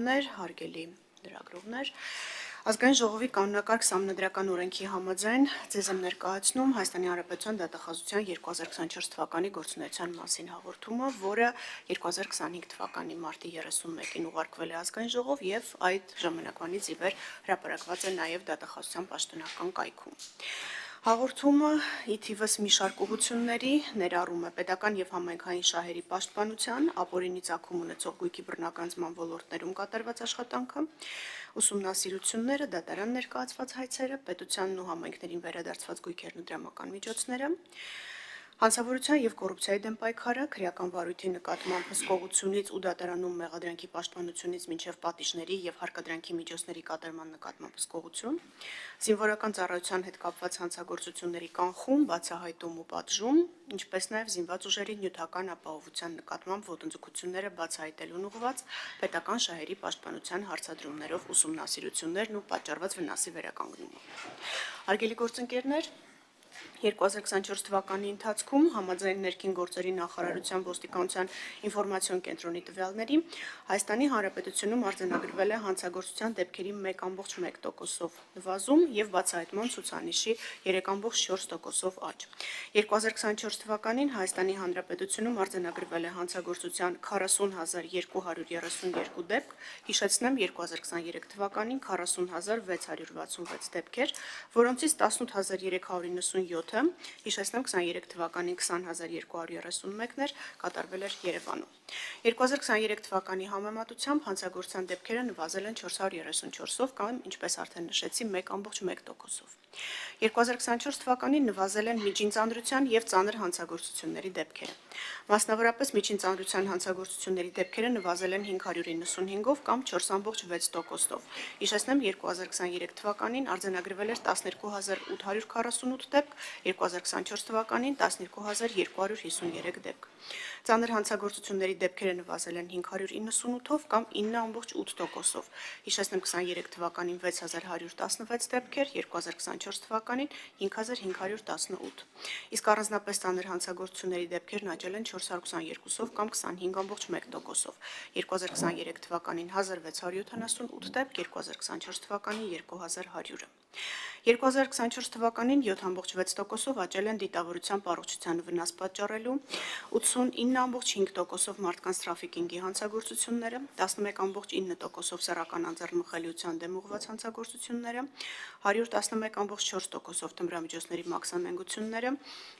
Հարգելի լրագրողներ, Ազգային ժողովի կանոնակարգ սահմանադրական օրենքի համաձայն ձեզ եմ ներկայացնում Հայաստանի Հանրապետության դատախազության 2024 թվականի գործունեության մասին հաղորդումը, որը 2025 թվականի մարտի 31-ին ուղարկվել է Ազգային ժողով եւ այդ ժամանակվանից ի վեր հրապարակված է նաեւ դատախազության պաշտոնական կայքում։ Հաղորդումը ի թիվս մի շարք ուղղությունների ներառում է պետական եւ համայնքային շահերի պաշտպանության, ապօրինի ծագում ունեցող գույքի բռնականացման ոլորտներում կատարված աշխատանքը, ուսումնասիրությունները, դատարան ներկայացված հայցերը, պետությանն ու համայնքներին վերադարձված գույքերն ու դրամական միջոցները, հանցավորության եւ կոռուպցիայի դեմ պայքարը, քրեական վարույթի նկատմամբ հսկողությունից ու դատարանում մեղադրանքի պաշտպանությունից մինչեւ պատիժների եւ հարկադրանքի միջոցների կատարման նկատմամբ հսկողություն, զինվորական ծառայության հետ կապված հանցագործությունների կանխում, բացահայտում ու պատժում, ինչպես նաեւ զինված ուժերի նյութական ապահովության նկատմամբ ոտնձգությունները բացահայտելուն ուղղված պետական շահերի պաշտպանության հարցադրումներով ուսումնասիրություններն ու պատճառված վնասի վերականգնումը։ Հարգելի գործընկերներ, 2024 թվականի ընթացքում համաձայն ներքին գործերի նախարարության ոստիկանության ինֆորմացիոն կենտրոնի տվյալների Հայաստանի Հանրապետությունում արձանագրվել է հանցագործության դեպքերի 1.1%-ով նվազում եւ բացահայտման ցուցանիշի 3.4%-ով աճ։ 2024 թվականին Հայաստանի Հանրապետությունում արձանագրվել է հանցագործության 40232 դեպք, հիշեցնեմ 2023 թվականին 40666 դեպքեր, որոնցից 18397 հիշեցնեմ 23 թվականին 20231 էր, կատարվել էր Երևանում։ 2023 թվականի համեմատությամբ հանցագործության դեպքերը նվազել են 434-ով կամ, ինչպես արդեն նշեցի, 1.1%-ով։ 2024 թվականին նվազել են միջին ծանրության եւ ծանր հանցագործությունների դեպքերը։ Մասնավորապես միջին ծանրության հանցագործությունների դեպքերը նվազել են 595-ով կամ 4.6%-ով։ Հիշեցնեմ 2023 թվականին արձանագրվել էր 12848 դեպք, 2024 թվականին 12253 դեպք։ Ծանր հանցագործությունների դեպքերը նվազել են 598-ով կամ 9.8%-ով։ Հիշեցնեմ 23 թվականին 6116 դեպքեր, 2024 թվականին 5518։ Իսկ առանձնապես ծանր հանցագործությունների դեպքերն աճել են 422-ով կամ 25.1%-ով։ 2023 թվականին 1678 դեպք, 2024 թվականին 2100-ը։ 2024 թվականին 7.6%-ով աճել են դիտավորության պարողջությանը վնաս պատճառելու, 89.5%-ով մարդկանց թրաֆիքինգի հանցագործությունները, 11.9%-ով սեռական անձեռնմխելիության դեմ ուղղված հանցագործությունները, 111.4%-ով թմրամիջոցների մաքսանենգությունները,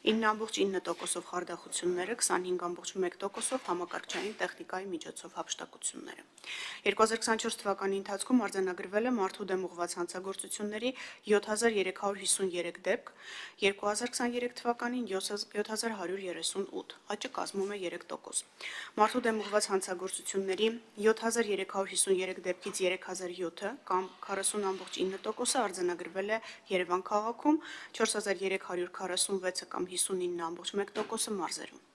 9.9%-ով խարդախությունները, 25.1%-ով համակարգչային տեխնիկայի միջոցով հափշտակությունները։ 2024 թվականի ընթացքում արձանագրվել է մարդու դեմ ուղղված հանցագործությունների 7353 դեպք, 2023 թվականին 7138, աճը կազմում է 3%։ Մարդու դեմ ուղղված հանցագործությունների 7353 դեպքից 3007-ը կամ 40.9%-ը արձանագրվել է Երևան քաղաքում, 4346-ը կամ 59.1%-ը մարզերում։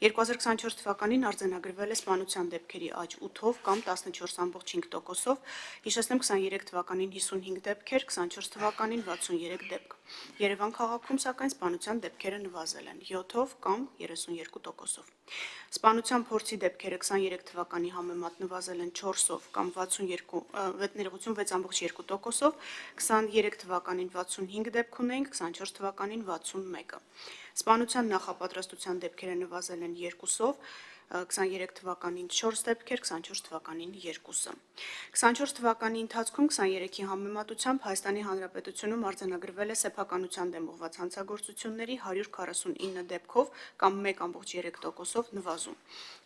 2024 թվականին արձանագրվել է սպանության դեպքերի աճ 8-ով կամ 14.5%-ով, հիշեցնեմ 23 թվականին 55 դեպքեր, 24 թվականին 63 դեպք։ Երևան քաղաքում սակայն սպանության դեպքերը նվազել են 7-ով կամ 32%-ով։ Սպանության փորձի դեպքերը 23 թվականի համեմատ նվազել են 4-ով կամ 66.2%-ով, 23 թվականին 65 դեպք ունեինք, 24 թվականին 61-ը։ Սպանության նախապատրաստության դեպքերը նվազել են 2-ով, 23 թվականին 4 դեպքեր, 24 թվականին 2-ը։ 24 թվականի ընթացքում 23-ի համեմատությամբ Հայաստանի Հանրապետությունում արձանագրվել է սեփականության դեմ ուղղված հանցագործությունների 149 դեպքով կամ 1.3%-ով նվազում։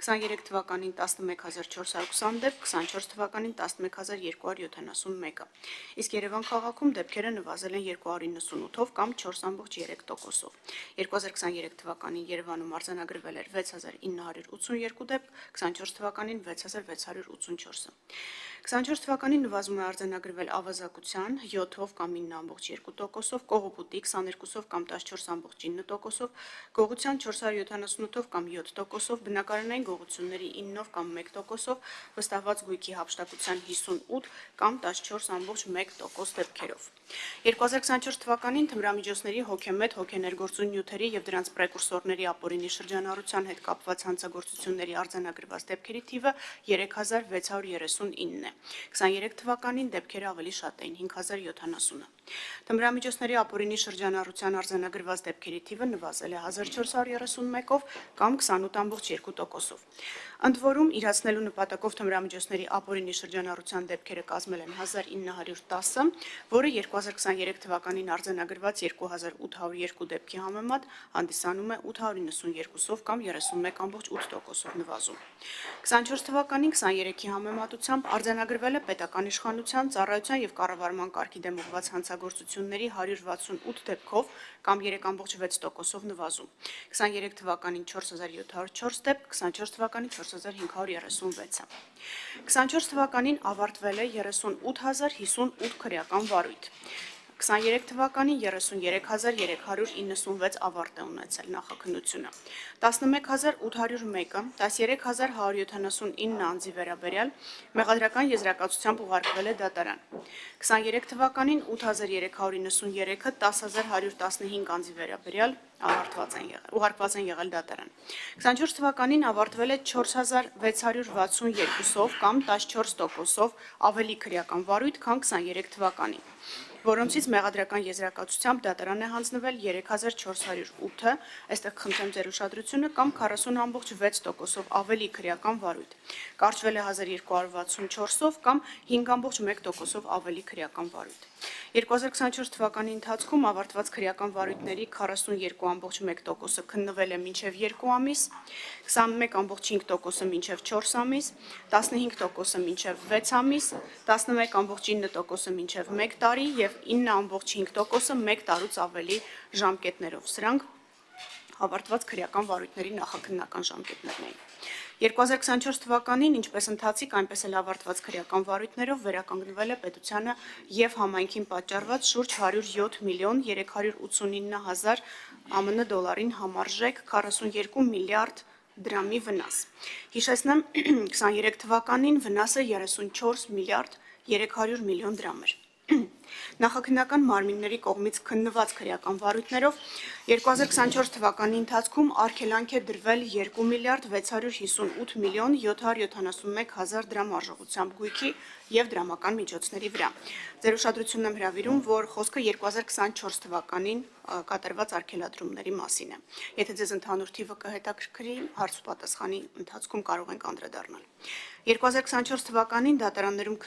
23 թվականին 11420 դեպք, 24 թվականին 11271-ը։ Իսկ Երևան քաղաքում դեպքերը նվազել են 298-ով կամ 4.3%-ով։ 2023 թվականին Երևանում արձանագրվել էր 6982 դեպք, 24 թվականին 6684-ը։ 24 թվականին նվազում է արձանագրվել ավազակության 7-ով կամ 9.2%-ով, կողոպուտի 22-ով կամ 14.9%-ով, գողության 478-ով կամ 7%-ով, բնակարանային գողությունների 9-ով կամ 1%-ով, վստահված գույքի հափշտակության 58 կամ 14.1% դեպքերով։ 2024 թվականին թմրամիջոցների հոգեմետ, հոգեներգործուն նյութերի եւ դրանց պրեկուրսորների ապօրինի շրջանառության հետ կապված հանցագործությունների արձանագրված դեպքերի թիվը 3639 է։ է։ 23 թվականին դեպքերը ավելի շատ էին 5070-ը։ Թմրամիջոցների ապօրինի շրջանառության արձանագրված դեպքերի թիվը նվազել է 1431-ով կամ 28.2%-ով։ Ընդ որում, իրացնելու նպատակով թմրամիջոցների ապօրինի շրջանառության դեպքերը կազմել են 1910-ը, որը 2023 թվականին արձանագրված 2802 դեպքի համեմատ հանդիսանում է 892-ով կամ 31.8%-ով նվազում։ 24 թվականին 23-ի համեմատությամբ արձանագրվել է պետական իշխանության, ծառայության եւ կառավարման կարգի դեմ ուղղված հանցագործությունների 168 դեպքով կամ 3.6%-ով նվազում։ 23 թվականին 4704 դեպք, 24 թվականին 4536-ը։ 24 թվականին ավարտվել է 38058 քրեական վարույթ։ 23 թվականին 33396 ավարտ է ունեցել նախաքննությունը, 11801-ը, 13179 անձի վերաբերյալ մեղադրական եզրակացությամբ ուղարկվել է դատարան, 23 թվականին 8393-ը, 10115 անձի վերաբերյալ ուղարկված են եղել դատարան, 24 թվականին ավարտվել է 4662-ով կամ 14%-ով ավելի քրեական վարույթ, քան 23 թվականին, որոնցից մեղադրական եզրակացությամբ դատարան է հանձնվել 3408-ը, այստեղ խնդրեմ ձեր ուշադրությունը, կամ 40.6%-ով ավելի քրեական վարույթ, կարճվել է 1264-ով կամ 5.1%-ով ավելի քրեական վարույթ։ 2024 թվականի ընթացքում ավարտված քրեական վարույթների 42.1%-ը քննվել է մինչև 2 ամիս, 21.5%-ը մինչև 4 ամիս, 15%-ը մինչև 6 ամիս, 11.9%-ը մինչև 1 տարի և 9.5%-ը 1 տարուց ավելի ժամկետներով։ Սրանք ավարտված քրեական վարույթների նախաքննական ժամկետներն էին։ 2024 թվականին ինչպես ընթացիկ, այնպես էլ ավարտված քրեական վարույթներով վերականգնվել է պետությանը և համայնքին պատճառված շուրջ 107 միլիոն 389 հազար ԱՄՆ դոլարին համարժեք 42 միլիարդ դրամի վնաս։ Հիշեցնեմ, 23 թվականին վնասը 34 միլիարդ 300 միլիոն դրամ էր։ Նախաքննական մարմինների կողմից քննված քրեական վարույթներով 2024 թվականի ընթացքում արգելանք է դրվել 2 միլիարդ 658 միլիոն 771 հազար դրամ արժողությամբ գույքի և դրամական միջոցների վրա։ Ձեր ուշադրությունն եմ հրավիրում, որ խոսքը 2024 թվականին կատարված արգելադրումների մասին է։ Եթե ձեզ ընդհանուր թիվը կհետաքրքրի, հարց ու պատասխանի ընթացքում կարող ենք անդրադառնալ։ 2024 թվականին դատարաններում